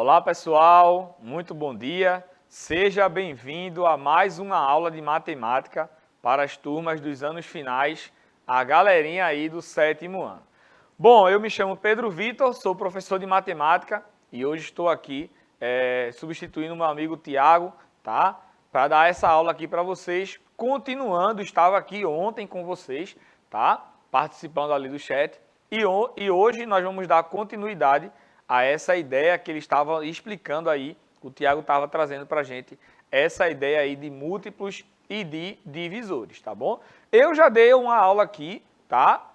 Olá pessoal, muito bom dia. Seja bem-vindo a mais uma aula de matemática para as turmas dos anos finais, a galerinha aí do 7º ano. Bom, eu me chamo Pedro Vitor, sou professor de matemática e hoje estou aqui substituindo meu amigo Tiago, tá? Para dar essa aula aqui para vocês. Continuando, estava aqui ontem com vocês, tá? Participando ali do chat. E hoje nós vamos dar continuidade a essa ideia que ele estava explicando aí, o Tiago estava trazendo para a gente, essa ideia aí de múltiplos e de divisores, tá bom? Eu já dei uma aula aqui, tá?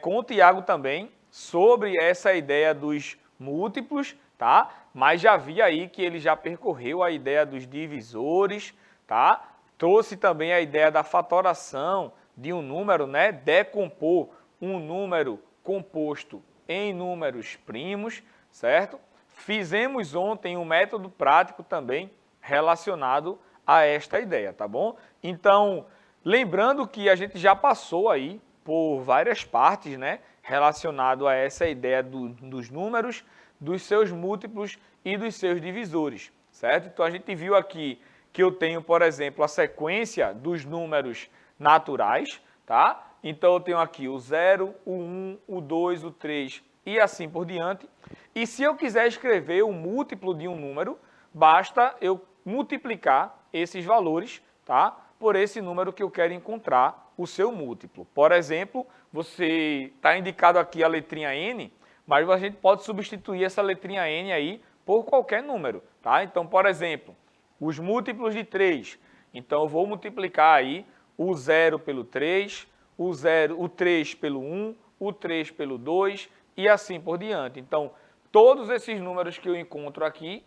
Com o Tiago também, sobre essa ideia dos múltiplos, tá? Mas já vi aí que ele já percorreu a ideia dos divisores, tá? Trouxe também a ideia da fatoração de um número, né? Decompor um número composto em números primos, certo? Fizemos ontem um método prático também relacionado a esta ideia, tá bom? Então, lembrando que a gente já passou aí por várias partes, né, relacionado a essa ideia dos números, dos seus múltiplos e dos seus divisores, certo? Então, a gente viu aqui que eu tenho, por exemplo, a sequência dos números naturais, tá? Então, eu tenho aqui o 0, o 1, o 2, o 3 e assim por diante. E se eu quiser escrever o múltiplo de um número, basta eu multiplicar esses valores, tá? Por esse número que eu quero encontrar o seu múltiplo. Por exemplo, você está indicado aqui a letrinha N, mas a gente pode substituir essa letrinha N aí por qualquer número, tá? Então, por exemplo, os múltiplos de 3. Então, eu vou multiplicar aí o 0 pelo 3, o 3 pelo 1, o 3 pelo 2 e assim por diante. Então, todos esses números que eu encontro aqui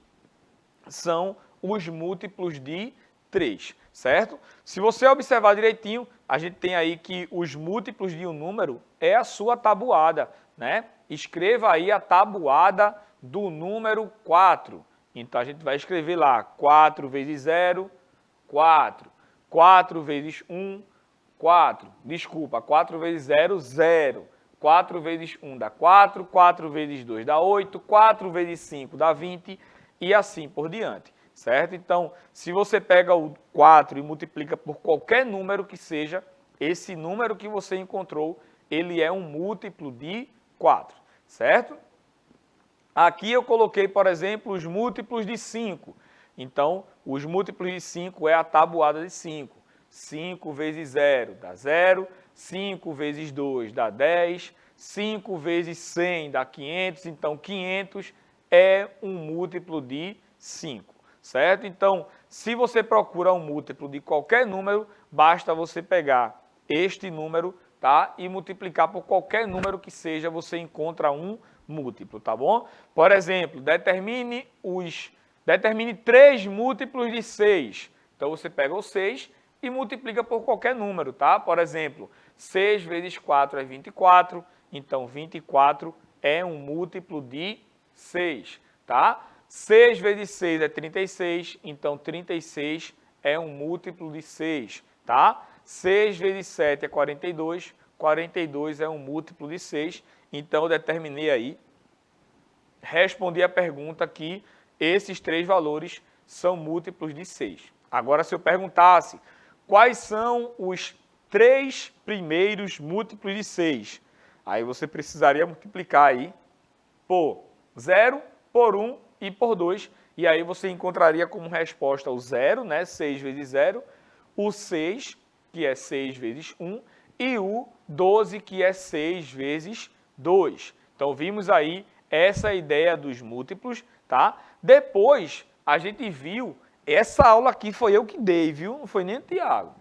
são os múltiplos de 3, certo? Se você observar direitinho, a gente tem aí que os múltiplos de um número é a sua tabuada, né? Escreva aí a tabuada do número 4. Então, a gente vai escrever lá 4 vezes 0, 4. 4 vezes 1, 4. Desculpa, 4 vezes 0, 0. 4 vezes 1 dá 4, 4 vezes 2 dá 8, 4 vezes 5 dá 20 e assim por diante, certo? Então, se você pega o 4 e multiplica por qualquer número que seja, esse número que você encontrou, ele é um múltiplo de 4, certo? Aqui eu coloquei, por exemplo, os múltiplos de 5. Então, os múltiplos de 5 é a tabuada de 5. 5 vezes 0 dá 0, 5 vezes 2 dá 10, 5 vezes 100 dá 500, então 500 é um múltiplo de 5, certo? Então, se você procura um múltiplo de qualquer número, basta você pegar este número, tá? E multiplicar por qualquer número que seja, você encontra um múltiplo, tá bom? Por exemplo, determine 3 múltiplos de 6. Então, você pega o 6 e multiplica por qualquer número, tá? Por exemplo, 6 vezes 4 é 24, então 24 é um múltiplo de 6, tá? 6 vezes 6 é 36, então 36 é um múltiplo de 6, tá? 6 vezes 7 é 42, 42 é um múltiplo de 6, então eu determinei aí, respondi a pergunta que esses 3 valores são múltiplos de 6. Agora, se eu perguntasse quais são os 3 primeiros múltiplos de 6, aí você precisaria multiplicar aí por 0, por 1 e por 2, e aí você encontraria como resposta o 0, né, 6 vezes 0, o 6, que é 6 vezes 1, e o 12, que é 6 vezes 2. Então, vimos aí essa ideia dos múltiplos, tá? Depois, a gente viu, essa aula aqui foi eu que dei, viu? Não foi nem o Tiago.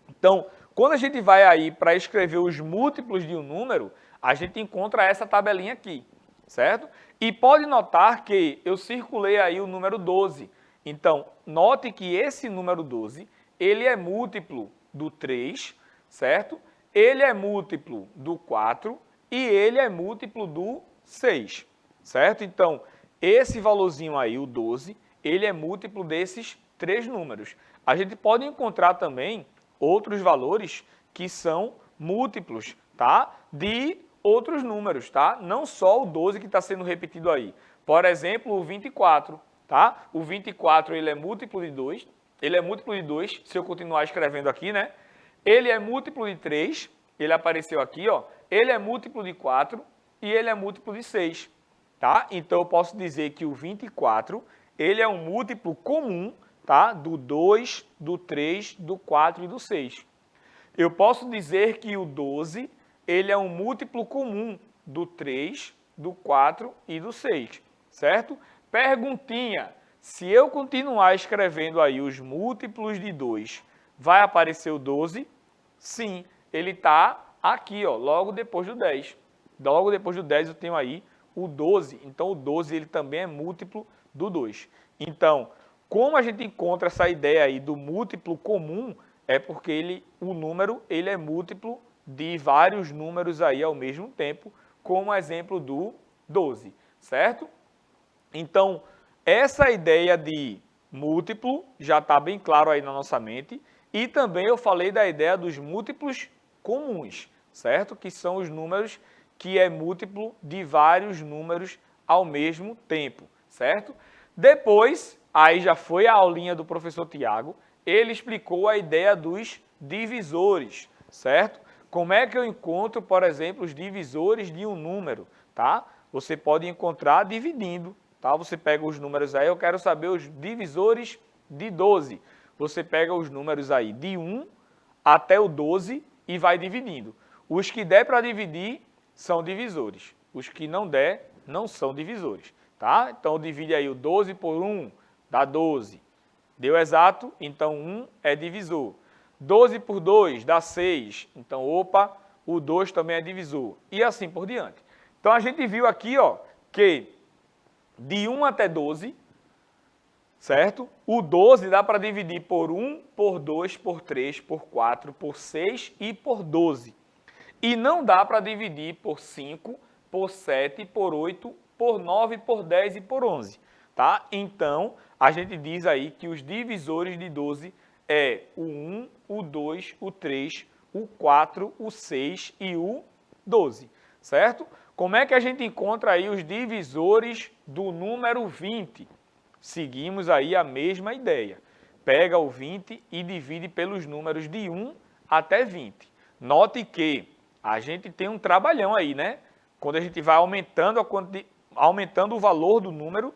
Então, quando a gente vai aí para escrever os múltiplos de um número, a gente encontra essa tabelinha aqui, certo? E pode notar que eu circulei aí o número 12. Então, note que esse número 12, ele é múltiplo do 3, certo? Ele é múltiplo do 4 e ele é múltiplo do 6, certo? Então, esse valorzinho aí, o 12, ele é múltiplo desses 3 números. A gente pode encontrar também outros valores que são múltiplos, tá? De outros números, tá? Não só o 12 que está sendo repetido aí. Por exemplo, o 24, tá? O 24 ele é múltiplo de 2, ele é múltiplo de 2, se eu continuar escrevendo aqui, né? Ele é múltiplo de 3, ele apareceu aqui, ó. Ele é múltiplo de 4 e ele é múltiplo de 6, tá? Então eu posso dizer que o 24, ele é um múltiplo comum, tá? Do 2, do 3, do 4 e do 6. Eu posso dizer que o 12, ele é um múltiplo comum do 3, do 4 e do 6, certo? Perguntinha, se eu continuar escrevendo aí os múltiplos de 2, vai aparecer o 12? Sim, ele está aqui, ó, logo depois do 10. Logo depois do 10 eu tenho aí o 12, então o 12 ele também é múltiplo do 2. Então, como a gente encontra essa ideia aí do múltiplo comum, é porque o número ele é múltiplo de vários números aí ao mesmo tempo, como o exemplo do 12, certo? Então, essa ideia de múltiplo já está bem claro aí na nossa mente. E também eu falei da ideia dos múltiplos comuns, certo? Que são os números que é múltiplo de vários números ao mesmo tempo, certo? Depois, aí já foi a aulinha do professor Tiago, ele explicou a ideia dos divisores, certo? Como é que eu encontro, por exemplo, os divisores de um número, tá? Você pode encontrar dividindo, tá? Você pega os números aí, eu quero saber os divisores de 12. Você pega os números aí de 1 até o 12 e vai dividindo. Os que der para dividir são divisores. Os que não der, não são divisores, tá? Então, divide aí o 12 por 1, dá 12. Deu exato? Então, 1 é divisor. 12 por 2 dá 6. Então, opa, o 2 também é divisor. E assim por diante. Então, a gente viu aqui, ó, que de 1 até 12, certo? O 12 dá para dividir por 1, por 2, por 3, por 4, por 6 e por 12. E não dá para dividir por 5, por 7, por 8, por 9, por 10 e por 11. Tá? Então, a gente diz aí que os divisores de 12 é o 1, o 2, o 3, o 4, o 6 e o 12. Certo? Como é que a gente encontra aí os divisores do número 20? Seguimos aí a mesma ideia. Pega o 20 e divide pelos números de 1 até 20. Note que a gente tem um trabalhão aí, né? Quando a gente vai aumentando o valor do número,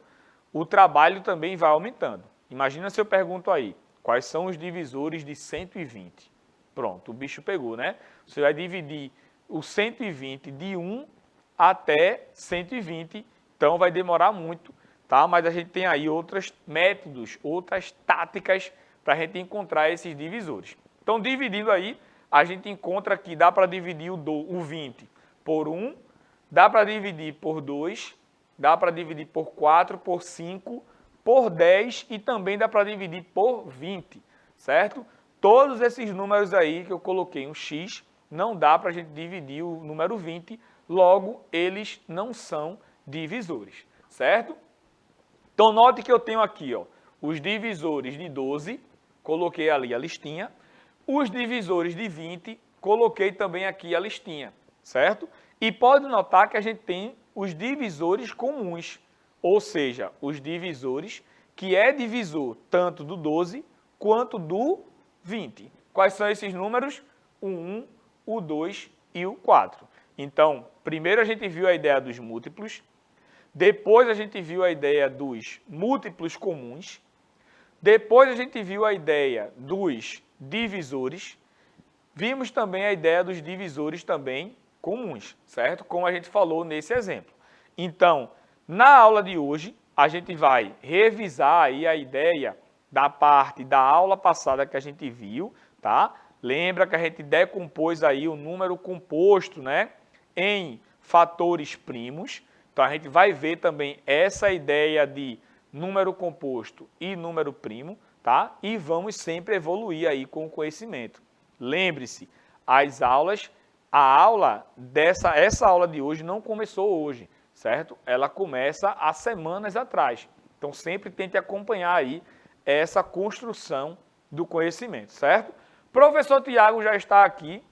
o trabalho também vai aumentando. Imagina se eu pergunto aí, quais são os divisores de 120? Pronto, o bicho pegou, né? Você vai dividir o 120 de 1 até 120, então vai demorar muito, tá? Mas a gente tem aí outros métodos, outras táticas para a gente encontrar esses divisores. Então, dividindo aí, a gente encontra que dá para dividir o 20 por 1, dá para dividir por 2, dá para dividir por 4, por 5, por 10 e também dá para dividir por 20, certo? Todos esses números aí que eu coloquei um X, não dá para a gente dividir o número 20, logo eles não são divisores, certo? Então, note que eu tenho aqui, ó, os divisores de 12, coloquei ali a listinha. Os divisores de 20, coloquei também aqui a listinha, certo? E pode notar que a gente tem os divisores comuns, ou seja, os divisores que é divisor tanto do 12 quanto do 20. Quais são esses números? O 1, o 2 e o 4. Então, primeiro a gente viu a ideia dos múltiplos, depois a gente viu a ideia dos múltiplos comuns, depois a gente viu a ideia dos divisores, vimos também a ideia dos divisores também comuns, certo? Como a gente falou nesse exemplo. Então, na aula de hoje, a gente vai revisar aí a ideia da parte da aula passada que a gente viu, tá? Lembra que a gente decompôs aí o número composto, né, em fatores primos. Então, a gente vai ver também essa ideia de número composto e número primo, tá? E vamos sempre evoluir aí com o conhecimento. Lembre-se, essa aula de hoje não começou hoje, certo? Ela começa há semanas atrás. Então, sempre tente acompanhar aí essa construção do conhecimento, certo? Professor Tiago já está aqui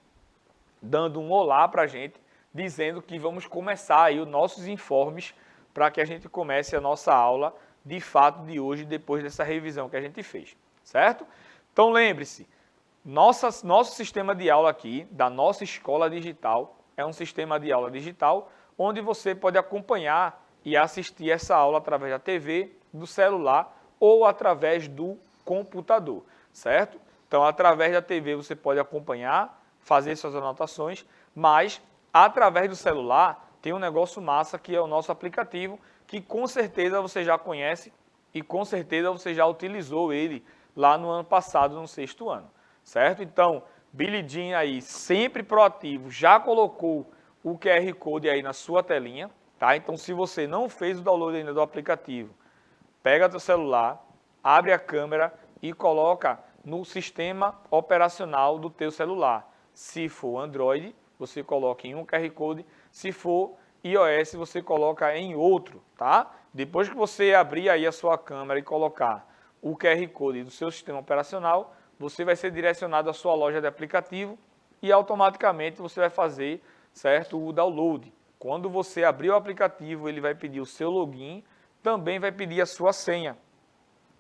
dando um olá para a gente, dizendo que vamos começar aí os nossos informes para que a gente comece a nossa aula de fato de hoje, depois dessa revisão que a gente fez, certo? Então lembre-se, nosso sistema de aula aqui, da nossa escola digital, é um sistema de aula digital onde você pode acompanhar e assistir essa aula através da TV, do celular ou através do computador, certo? Então, através da TV você pode acompanhar, fazer suas anotações, mas através do celular tem um negócio massa que é o nosso aplicativo, que com certeza você já conhece e com certeza você já utilizou ele lá no ano passado, no 6º ano, certo? Então, Billy Jean aí, sempre proativo, já colocou o QR Code aí na sua telinha, tá? Então, se você não fez o download ainda do aplicativo, pega seu celular, abre a câmera e coloca no sistema operacional do teu celular. Se for Android, você coloca em um QR Code, se for iOS, você coloca em outro, tá? Depois que você abrir aí a sua câmera e colocar o QR Code do seu sistema operacional, você vai ser direcionado à sua loja de aplicativo e automaticamente você vai fazer, certo, o download. Quando você abrir o aplicativo, ele vai pedir o seu login, também vai pedir a sua senha.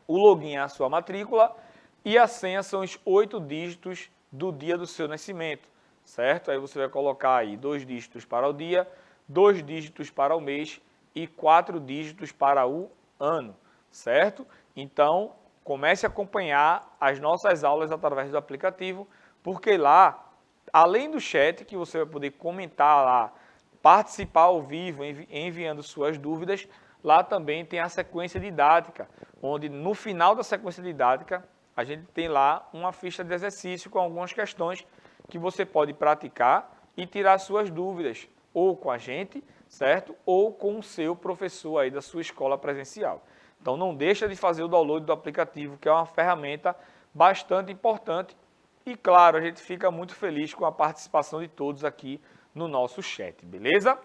O login é a sua matrícula e a senha são os 8 dígitos do dia do seu nascimento, certo? Aí você vai colocar aí 2 dígitos para o dia, 2 dígitos para o mês e 4 dígitos para o ano, certo? Então, comece a acompanhar as nossas aulas através do aplicativo, porque lá, além do chat, que você vai poder comentar lá, participar ao vivo, enviando suas dúvidas, lá também tem a sequência didática, onde no final da sequência didática, a gente tem lá uma ficha de exercício com algumas questões que você pode praticar e tirar suas dúvidas, ou com a gente, certo? Ou com o seu professor aí da sua escola presencial. Então não deixa de fazer o download do aplicativo, que é uma ferramenta bastante importante. E claro, a gente fica muito feliz com a participação de todos aqui no nosso chat, beleza?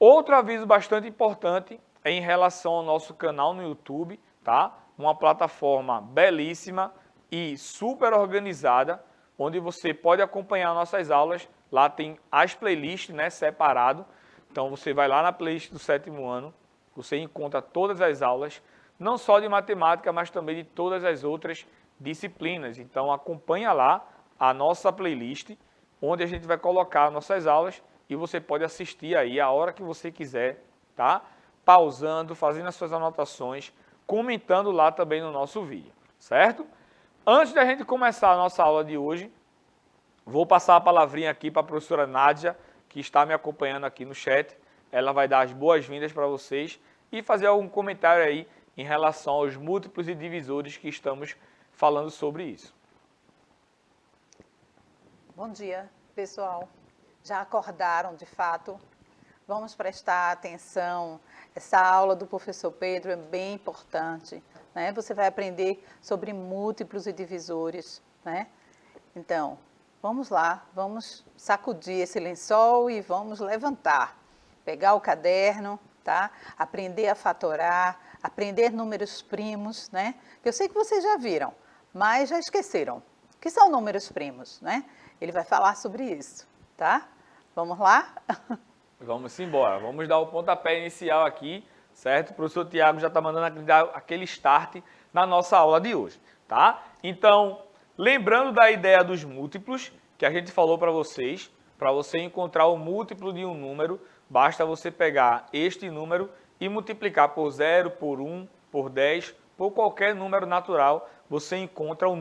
Outro aviso bastante importante é em relação ao nosso canal no YouTube, tá? Uma plataforma belíssima e super organizada, onde você pode acompanhar nossas aulas. Lá tem as playlists, né, separado. Então você vai lá na playlist do 7º ano, você encontra todas as aulas, não só de matemática, mas também de todas as outras disciplinas. Então acompanha lá a nossa playlist, onde a gente vai colocar nossas aulas e você pode assistir aí a hora que você quiser, tá? Pausando, fazendo as suas anotações, comentando lá também no nosso vídeo, certo? Antes da gente começar a nossa aula de hoje, vou passar a palavrinha aqui para a professora Nádia, que está me acompanhando aqui no chat. Ela vai dar as boas-vindas para vocês e fazer algum comentário aí em relação aos múltiplos e divisores que estamos falando sobre isso. Bom dia, pessoal. Já acordaram, de fato? Vamos prestar atenção. Essa aula do professor Pedro é bem importante, né? Você vai aprender sobre múltiplos e divisores, né? Então, vamos lá, vamos sacudir esse lençol e vamos levantar. Pegar o caderno, tá? Aprender a fatorar, aprender números primos, né? Eu sei que vocês já viram, mas já esqueceram. O que são números primos, né? Ele vai falar sobre isso, tá? Vamos lá? Vamos embora, vamos dar o pontapé inicial aqui, certo? O professor Tiago já está mandando aquele start na nossa aula de hoje, tá? Então, lembrando da ideia dos múltiplos, que a gente falou para vocês, para você encontrar o múltiplo de um número, basta você pegar este número e multiplicar por 0, por 1, por 10, por qualquer número natural, você encontra o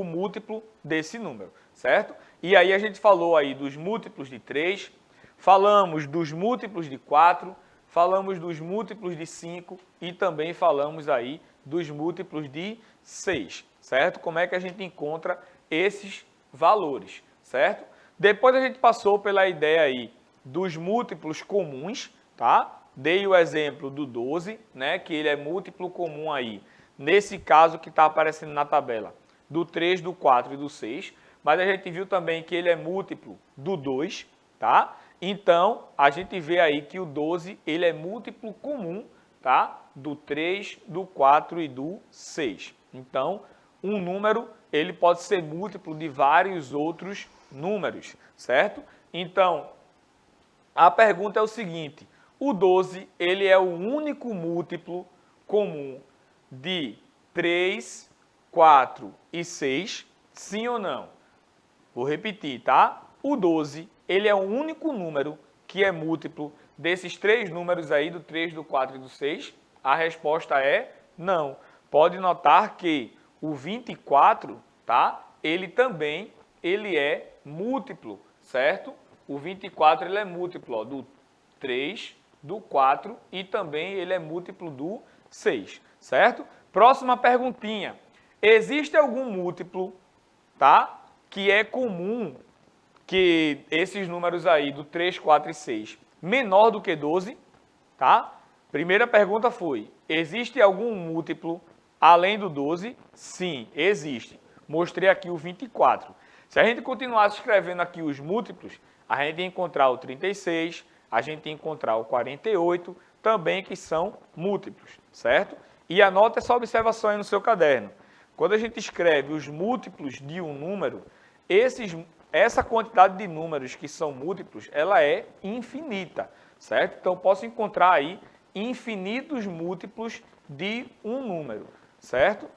múltiplo desse número, certo? E aí a gente falou aí dos múltiplos de 3, falamos dos múltiplos de 4, falamos dos múltiplos de 5 e também falamos aí dos múltiplos de 6, certo? Como é que a gente encontra esses valores, certo? Depois a gente passou pela ideia aí dos múltiplos comuns, tá? Dei o exemplo do 12, né, que ele é múltiplo comum aí, nesse caso que está aparecendo na tabela, do 3, do 4 e do 6, mas a gente viu também que ele é múltiplo do 2, tá? Então, a gente vê aí que o 12, ele é múltiplo comum, tá? Do 3, do 4 e do 6. Então, um número, ele pode ser múltiplo de vários outros números, certo? Então, a pergunta é o seguinte: o 12 ele é o único múltiplo comum de 3, 4 e 6, sim ou não? Vou repetir, tá? O 12, ele é o único número que é múltiplo desses três números aí, do 3, do 4 e do 6. A resposta é não. Pode notar que o 24, tá? Ele também é múltiplo, certo? O 24 ele é múltiplo ó, do 3, do 4 e também ele é múltiplo do 6, certo? Próxima perguntinha. Existe algum múltiplo, tá? Que é comum que esses números aí do 3, 4 e 6 menor do que 12, tá? Primeira pergunta foi, existe algum múltiplo além do 12? Sim, existe. Mostrei aqui o 24. Se a gente continuasse escrevendo aqui os múltiplos, a gente ia encontrar o 36, a gente ia encontrar o 48, também que são múltiplos, certo? E anota essa observação aí no seu caderno. Quando a gente escreve os múltiplos de um número, essa quantidade de números que são múltiplos, ela é infinita, certo? Então, posso encontrar aí infinitos múltiplos de um número, certo?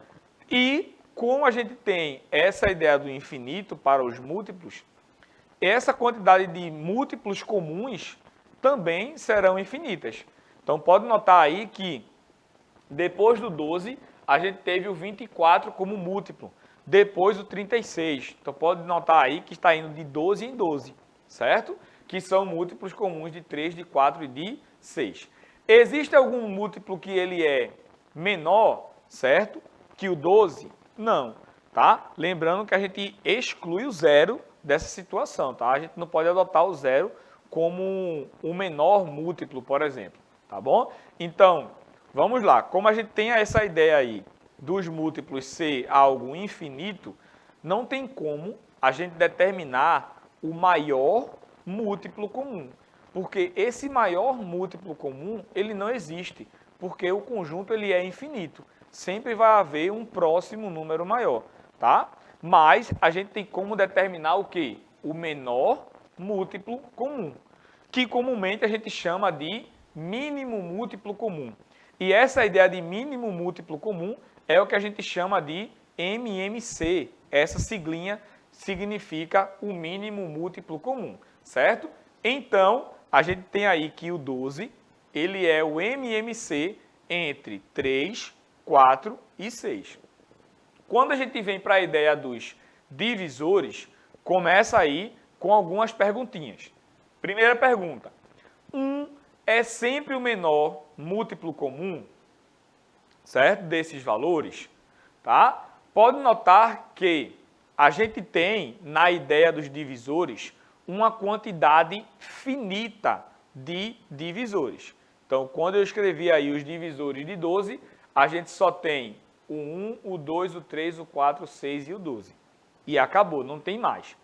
E, como a gente tem essa ideia do infinito para os múltiplos, essa quantidade de múltiplos comuns também serão infinitas. Então, pode notar aí que, depois do 12, a gente teve o 24 como múltiplo. Depois o 36. Então, pode notar aí que está indo de 12 em 12, certo? Que são múltiplos comuns de 3, de 4 e de 6. Existe algum múltiplo que ele é menor, certo? Que o 12? Não, tá? Lembrando que a gente exclui o zero dessa situação, tá? A gente não pode adotar o zero como um menor múltiplo, por exemplo, tá bom? Então, vamos lá. Como a gente tem essa ideia aí dos múltiplos ser algo infinito, não tem como a gente determinar o maior múltiplo comum. Porque esse maior múltiplo comum, ele não existe, porque o conjunto ele é infinito. Sempre vai haver um próximo número maior, tá? Mas a gente tem como determinar o quê? O menor múltiplo comum, que comumente a gente chama de mínimo múltiplo comum. E essa ideia de mínimo múltiplo comum é o que a gente chama de MMC. Essa siglinha significa o mínimo múltiplo comum, certo? Então, a gente tem aí que o 12, ele é o MMC entre 3, 4 e 6. Quando a gente vem para a ideia dos divisores, começa aí com algumas perguntinhas. Primeira pergunta. 1 é sempre o menor múltiplo comum, certo? Desses valores, tá? Pode notar que a gente tem, na ideia dos divisores, uma quantidade finita de divisores. Então, quando eu escrevi aí os divisores de 12, a gente só tem o 1, o 2, o 3, o 4, o 6 e o 12. E acabou, não tem mais.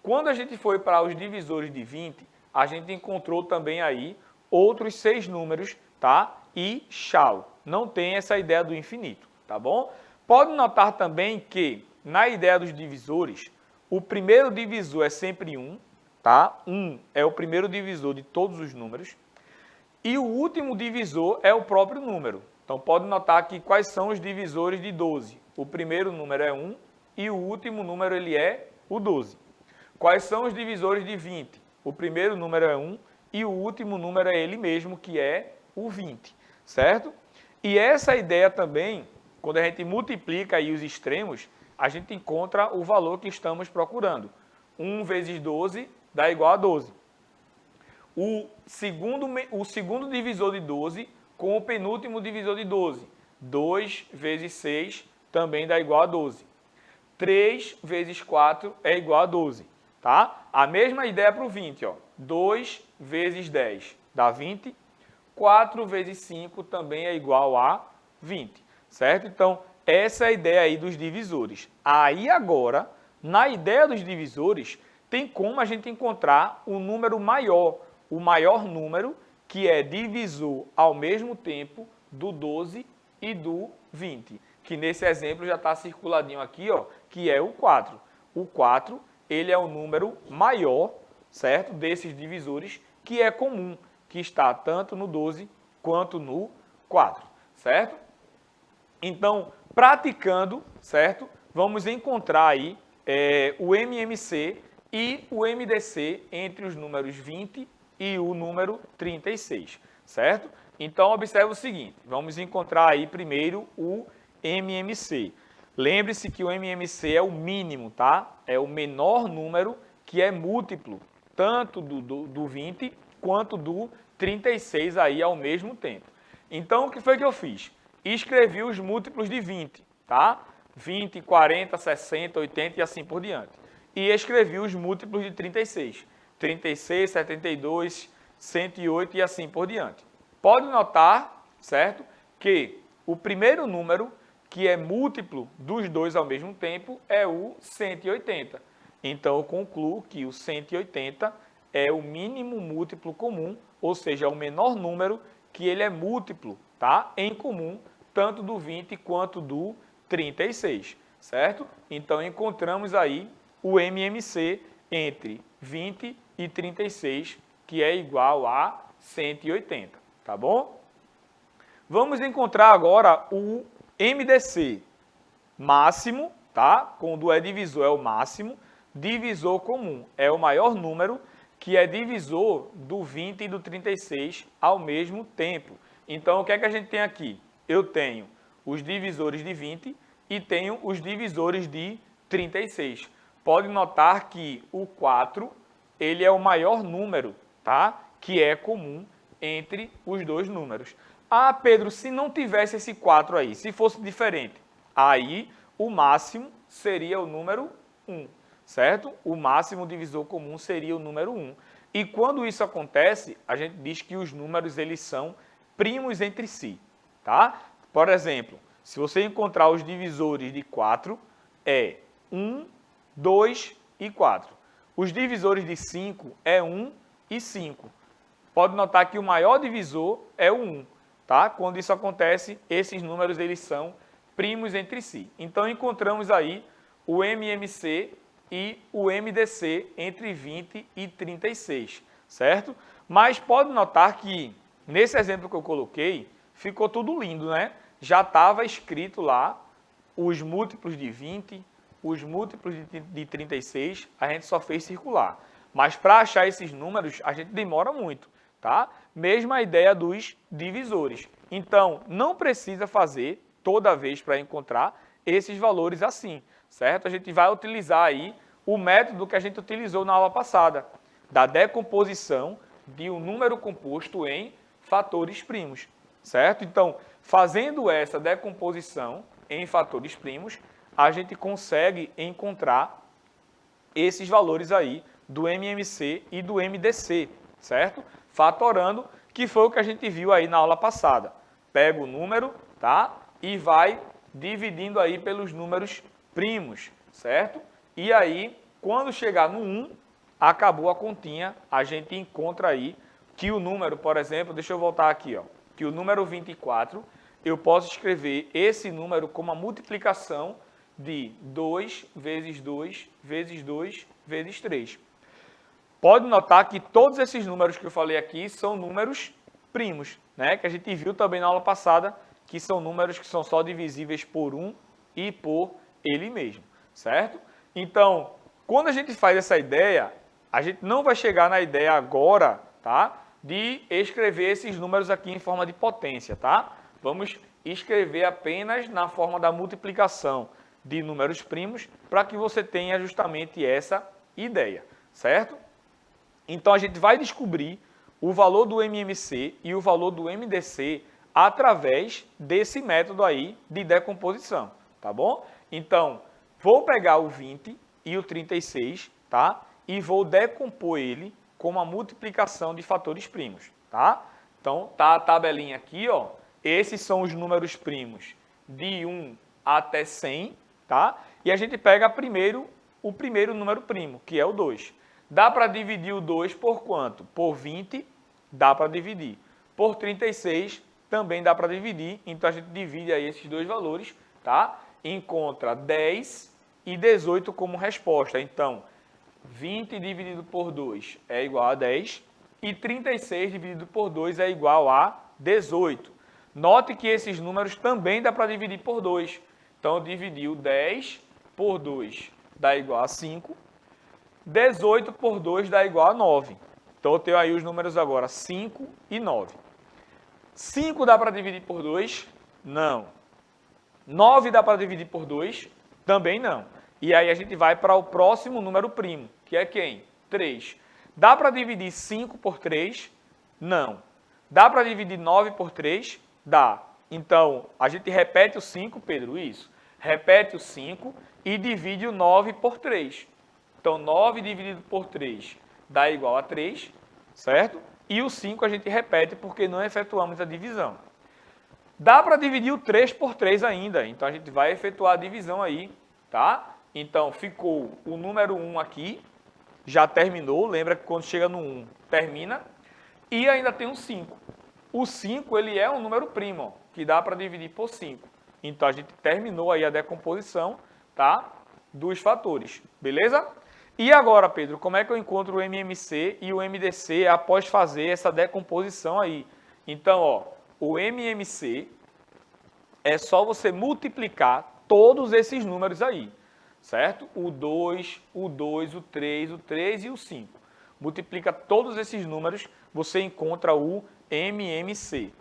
Quando a gente foi para os divisores de 20, a gente encontrou também aí outros 6 números, tá? E tchau. Não tem essa ideia do infinito, tá bom? Pode notar também que, na ideia dos divisores, o primeiro divisor é sempre 1, tá? 1 é o primeiro divisor de todos os números. E o último divisor é o próprio número. Então, pode notar que quais são os divisores de 12. O primeiro número é 1 e o último número ele é o 12. Quais são os divisores de 20? O primeiro número é 1 e o último número é ele mesmo, que é o 20, certo? E essa ideia também, quando a gente multiplica aí os extremos, a gente encontra o valor que estamos procurando. 1 vezes 12 dá igual a 12. O segundo divisor de 12 com o penúltimo divisor de 12. 2 vezes 6 também dá igual a 12. 3 vezes 4 é igual a 12. Tá? A mesma ideia para o 20. Ó. 2 vezes 10 dá 20. 4 vezes 5 também é igual a 20. Certo? Então, essa é a ideia aí dos divisores. Aí agora, na ideia dos divisores, tem como a gente encontrar um número maior. O maior número que é divisor ao mesmo tempo do 12 e do 20. Que nesse exemplo já está circuladinho aqui, ó, que é o 4. O 4, ele é o número maior, certo? Desses divisores, que é comum. que está tanto no 12 quanto no 4, certo? Então, praticando, certo? Vamos encontrar aí o MMC e o MDC entre os números 20 e o número 36, certo? Então, observe o seguinte, vamos encontrar aí primeiro o MMC. Lembre-se que o MMC é o mínimo, tá? É o menor número que é múltiplo, tanto do 20 quanto do 36 aí ao mesmo tempo. Então, o que foi que eu fiz? Escrevi os múltiplos de 20, tá? 20, 40, 60, 80 e assim por diante. E escrevi os múltiplos de 36. 36, 72, 108 e assim por diante. Pode notar, certo, que o primeiro número que é múltiplo dos dois ao mesmo tempo é o 180. Então, eu concluo que o 180 é o mínimo múltiplo comum, ou seja, é o menor número que ele é múltiplo, tá? Em comum, tanto do 20 quanto do 36, certo? Então, encontramos aí o MMC entre 20 e 36, que é igual a 180, tá bom? Vamos encontrar agora o MDC máximo, tá? Quando é divisor é o máximo, divisor comum é o maior número que é divisor do 20 e do 36 ao mesmo tempo. Então, o que é que a gente tem aqui? Eu tenho os divisores de 20 e tenho os divisores de 36. Pode notar que o 4, ele é o maior número, tá? Que é comum entre os dois números. Ah, Pedro, se não tivesse esse 4 aí, se fosse diferente, aí o máximo seria o número 1, certo? O máximo divisor comum seria o número 1. E quando isso acontece, a gente diz que os números eles são primos entre si, tá? Por exemplo, se você encontrar os divisores de 4, é 1, 2 e 4. Os divisores de 5 é 1 e 5. Pode notar que o maior divisor é o 1, tá? Quando isso acontece, esses números eles são primos entre si. Então, encontramos aí o MMC e o MDC entre 20 e 36, certo? Mas pode notar que, nesse exemplo que eu coloquei, ficou tudo lindo, né? Já estava escrito lá os múltiplos de 20, os múltiplos de 36, a gente só fez circular. Mas para achar esses números, a gente demora muito, tá? Mesma ideia dos divisores. Então, não precisa fazer toda vez para encontrar esses valores assim, certo? A gente vai utilizar aí o método que a gente utilizou na aula passada, da decomposição de um número composto em fatores primos, certo? Então, fazendo essa decomposição em fatores primos, a gente consegue encontrar esses valores aí do MMC e do MDC, certo? Fatorando, que foi o que a gente viu aí na aula passada. Pega o número, tá? E vai dividindo aí pelos números primos, certo? E aí, quando chegar no 1, acabou a continha, a gente encontra aí que o número, por exemplo, deixa eu voltar aqui, ó, que o número 24, eu posso escrever esse número como a multiplicação de 2 vezes 2 vezes 2 vezes 3. Pode notar que todos esses números que eu falei aqui são números primos, né? Que a gente viu também na aula passada, que são números que são só divisíveis por 1 e por ele mesmo, certo? Então, quando a gente faz essa ideia, a gente não vai chegar na ideia agora, tá? De escrever esses números aqui em forma de potência, tá? Vamos escrever apenas na forma da multiplicação de números primos para que você tenha justamente essa ideia, certo? Então, a gente vai descobrir o valor do MMC e o valor do MDC através desse método aí de decomposição, tá bom? Então, vou pegar o 20 e o 36, tá? E vou decompor ele com uma multiplicação de fatores primos, tá? Então, tá a tabelinha aqui, ó. Esses são os números primos de 1 até 100, tá? E a gente pega primeiro o primeiro número primo, que é o 2. Dá para dividir o 2 por quanto? Por 20, dá para dividir. Por 36, também dá para dividir. Então, a gente divide aí esses dois valores, tá? Encontra 10 e 18 como resposta. Então, 20 dividido por 2 é igual a 10. e 36 dividido por 2 é igual a 18. Note que esses números também dá para dividir por 2. Então, dividir o 10 por 2 dá igual a 5. 18 por 2 dá igual a 9. Então, eu tenho aí os números agora, 5 e 9. 5 dá para dividir por 2? Não. 9 dá para dividir por 2? Também não. E aí a gente vai para o próximo número primo, que é quem? 3. Dá para dividir 5 por 3? Não. Dá para dividir 9 por 3? Dá. Então, a gente repete o 5, Pedro, isso. Repete o 5 e divide o 9 por 3. Então, 9 dividido por 3 dá igual a 3, certo? E o 5 a gente repete porque não efetuamos a divisão. Dá para dividir o 3 por 3 ainda, então a gente vai efetuar a divisão aí, tá? Então, ficou o número 1 aqui, já terminou, lembra que quando chega no 1, termina, e ainda tem um 5. O 5, ele é um número primo, ó, que dá para dividir por 5. Então, a gente terminou aí a decomposição, tá? Dos fatores, beleza? E agora, Pedro, como é que eu encontro o MMC e o MDC após fazer essa decomposição aí? Então, ó, o MMC é só você multiplicar todos esses números aí, certo? O 2, o 3 e o 5. Multiplica todos esses números, você encontra o MMC.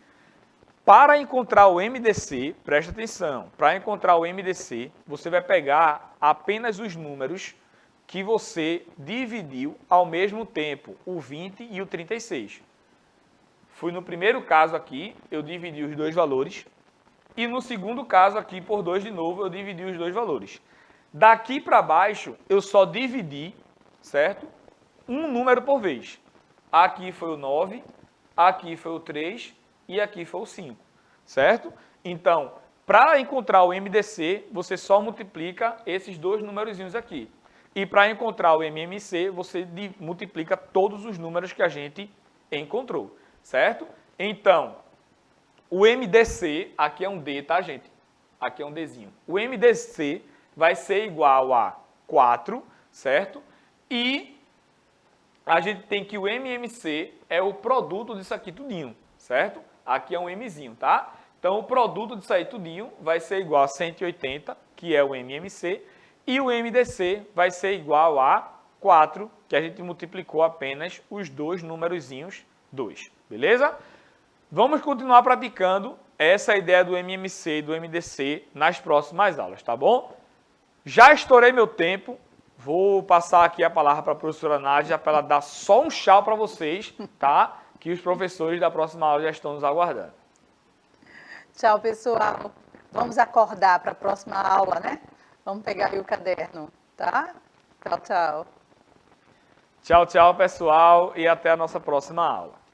Para encontrar o MDC, presta atenção, para encontrar o MDC, você vai pegar apenas os números que você dividiu ao mesmo tempo, o 20 e o 36. Fui no primeiro caso aqui, eu dividi os dois valores, e no segundo caso aqui, por 2 de novo, eu dividi os dois valores. Daqui para baixo, eu só dividi, certo? Um número por vez. Aqui foi o 9, aqui foi o 3 e aqui foi o 5, certo? Então, para encontrar o MDC, você só multiplica esses dois numerozinhos aqui. E para encontrar o MMC, você multiplica todos os números que a gente encontrou, certo? Então, o MDC, aqui é um D, tá, gente? Aqui é um Dzinho. O MDC vai ser igual a 4, certo? E a gente tem que o MMC é o produto disso aqui tudinho, certo? Aqui é um Mzinho, tá? Então, o produto disso aí tudinho vai ser igual a 180, que é o MMC, e o MDC vai ser igual a 4, que a gente multiplicou apenas os dois numerozinhos 2, beleza? Vamos continuar praticando essa ideia do MMC e do MDC nas próximas aulas, tá bom? Já estourei meu tempo, vou passar aqui a palavra para a professora Nádia para ela dar só um tchau para vocês, tá? Que os professores da próxima aula já estão nos aguardando. Tchau, pessoal. Vamos acordar para a próxima aula, né? Vamos pegar aí o caderno, tá? Tchau, tchau. Tchau, tchau, pessoal, e até a nossa próxima aula.